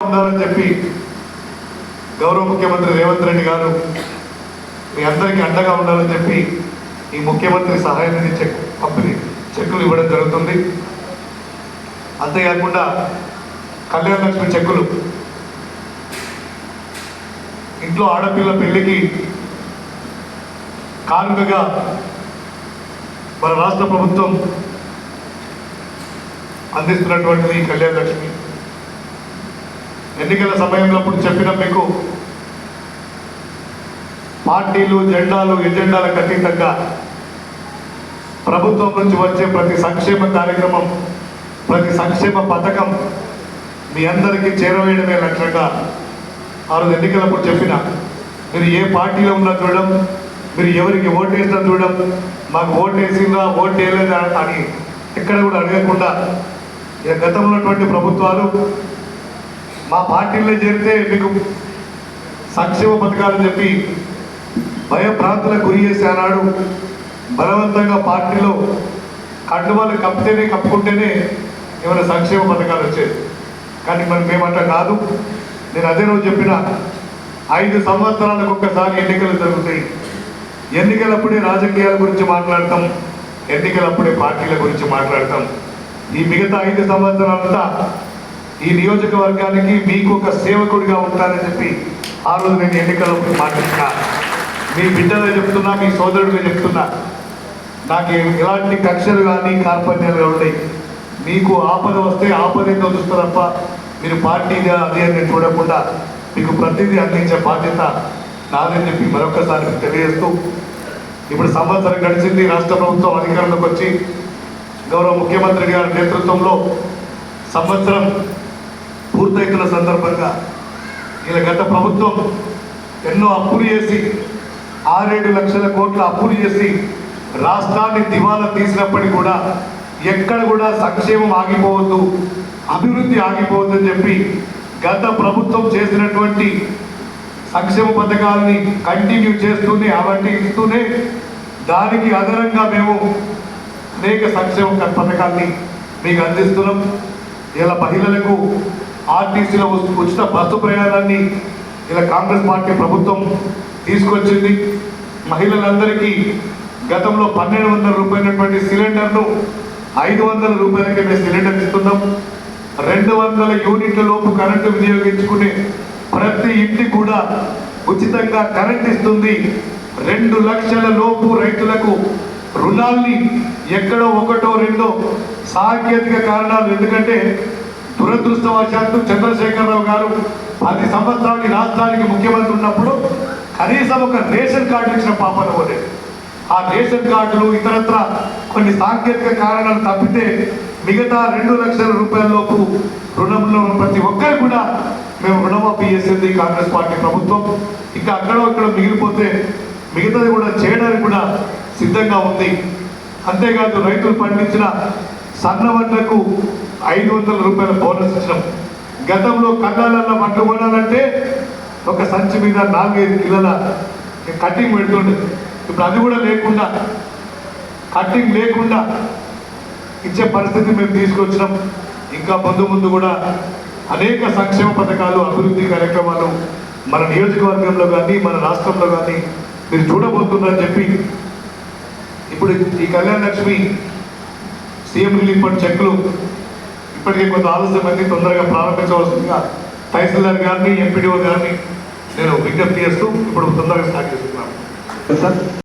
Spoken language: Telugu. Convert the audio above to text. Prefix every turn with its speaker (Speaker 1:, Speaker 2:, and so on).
Speaker 1: ఉండాలని చెప్పి గౌరవ ముఖ్యమంత్రి రేవంత్ రెడ్డి గారు మీ అందరికీ అండగా ఉండాలని చెప్పి ఈ ముఖ్యమంత్రి సహాయ నిధి చెక్కులు ఇవ్వడం జరుగుతుంది. అంతేకాకుండా కళ్యాణ లక్ష్మి చెక్కులు, ఇంట్లో ఆడపిల్ల పెళ్లికి కానుకగా మన రాష్ట్ర ప్రభుత్వం అందిస్తున్నటువంటిది కళ్యాణ లక్ష్మి. ఎన్నికల సమయంలో అప్పుడు చెప్పిన మీకు పార్టీలు జెండాలు ఎజెండాలకు అతీతంగా ప్రభుత్వం నుంచి వచ్చే ప్రతి సంక్షేమ కార్యక్రమం, ప్రతి సంక్షేమ పథకం మీ అందరికీ చేరవేయడమే లక్ష్యంగా ఆ రోజు ఎన్నికలప్పుడు చెప్పిన, మీరు ఏ పార్టీలో ఉన్నా చూడడం, మీరు ఎవరికి ఓటు వేసినా చూడడం, మాకు ఓటు వేసిందా ఓటు వేయలేదా అని ఎక్కడ కూడా అడగకుండా గతంలో ఉన్నటువంటి ప్రభుత్వాలు మా పార్టీలో చేరితే మీకు సంక్షేమ పథకాలు చెప్పి భయభ్రాంతులకు గురి చేసి అన్నాడు. బలవంతంగా పార్టీలో కండువాళ్ళు కప్పుకుంటేనే ఏమైనా సంక్షేమ పథకాలు వచ్చేది. కానీ మరి మేమంట కాదు. నేను అదే రోజు చెప్పిన, 5 సంవత్సరాలకు ఒక్కసారి ఎన్నికలు జరుగుతాయి. ఎన్నికలప్పుడే రాజకీయాల గురించి మాట్లాడతాం, ఎన్నికలప్పుడే పార్టీల గురించి మాట్లాడతాం. ఈ మిగతా 5 సంవత్సరాలంతా ఈ నియోజకవర్గానికి మీకు ఒక సేవకుడిగా ఉంటానని చెప్పి ఆ రోజు నేను ఎన్నికల్లో మాట్లాడుతున్నా. మీ బిడ్డగా చెప్తున్నా, మీ సోదరుడిగా చెప్తున్నా, నాకు ఎలాంటి కక్షలు కానీ కార్పణ్యాలు ఉన్నాయి. మీకు ఆపద వస్తే ఆపదేందో చూస్తా తప్ప మీరు పార్టీగా అదే అని చూడకుండా మీకు ప్రతిదీ అందించే బాధ్యత నాదని చెప్పి మరొకసారి తెలియజేస్తూ, ఇప్పుడు సంవత్సరం గడిచింది. రాష్ట్ర ప్రభుత్వం అధికారంలోకి వచ్చి గౌరవ ముఖ్యమంత్రి గారి నేతృత్వంలో సంవత్సరం పూర్తయితున్న సందర్భంగా ఇలా గత ప్రభుత్వం ఎన్నో అప్పులు చేసి 6-7 లక్షల కోట్ల అప్పులు చేసి రాష్ట్రాన్ని దివాలా తీసినప్పటికీ కూడా ఎక్కడ కూడా సంక్షేమం ఆగిపోవద్దు, అభివృద్ధి ఆగిపోవద్దు అని చెప్పి గత ప్రభుత్వం చేసినటువంటి సంక్షేమ పథకాలని కంటిన్యూ చేస్తూనే అవన్నీ ఇస్తూనే దానికి అదనంగా మేము అనేక సంక్షేమ పథకాన్ని మీకు అందిస్తున్నాం. ఇలా మహిళలకు ఆర్టీసీలో ఉచిత బస్సు ప్రయాణాన్ని ఇలా కాంగ్రెస్ పార్టీ ప్రభుత్వం తీసుకొచ్చింది. మహిళలందరికీ గతంలో 1200 రూపాయలటువంటి సిలిండర్ను 500 రూపాయలకే మేము సిలిండర్ ఇస్తున్నాం. 200 యూనిట్ల లోపు కరెంటు వినియోగించుకునే ప్రతి ఇంటి కూడా ఉచితంగా కరెంట్ ఇస్తుంది. 2 లక్షల లోపు రైతులకు రుణాల్ని ఎక్కడో ఒకటో రెండో సాంకేతిక కారణాలు, ఎందుకంటే దురదృష్టవశాత్తు చంద్రశేఖరరావు గారు 10 సంవత్సరాలు ఈ రాష్ట్రానికి ముఖ్యమంత్రి ఉన్నప్పుడు కనీసం ఒక రేషన్ కార్డు ఇచ్చిన పాపన పోలేదు. ఆ రేషన్ కార్డులు ఇతరత్ర కొన్ని సాంకేతిక కారణాలు తప్పితే మిగతా 2 లక్షల రూపాయల లోపు రుణంలో ప్రతి ఒక్కరు కూడా మేము రుణమాఫీ చేసింది కాంగ్రెస్ పార్టీ ప్రభుత్వం. ఇంకా అక్కడో ఇక్కడ మిగిలిపోతే మిగతాది కూడా చేయడానికి కూడా సిద్ధంగా ఉంది. అంతేకాదు రైతులు పండించిన సన్న వడ్లకు 500 రూపాయల బోనస్ ఇచ్చినాం. గతంలో కళ్ళాలన్న వడ్లు కొనాలంటే ఒక సంచి మీద 4-5 కిలోల కటింగ్ పెడుతుండే. ఇప్పుడు అది కూడా లేకుండా, కటింగ్ లేకుండా ఇచ్చే పరిస్థితి మేము తీసుకొచ్చినాం. ఇంకా ముందు కూడా అనేక సంక్షేమ పథకాలు, అభివృద్ధి కార్యక్రమాలు మన నియోజకవర్గంలో కానీ మన రాష్ట్రంలో కానీ మీరు చూడబోతున్నారని చెప్పి ఇప్పుడు ఈ Kalyana Lakshmi CM relief fund చెక్కులు ఇప్పటికే కొంత ఆలస్యమైంది, తొందరగా ప్రారంభించవలసిందిగా తహసీల్దార్ గారిని ఎంపీడీఓ గారిని నేను విజ్ఞప్తి చేస్తూ ఇప్పుడు తొందరగా స్టార్ట్ చేస్తున్నాను.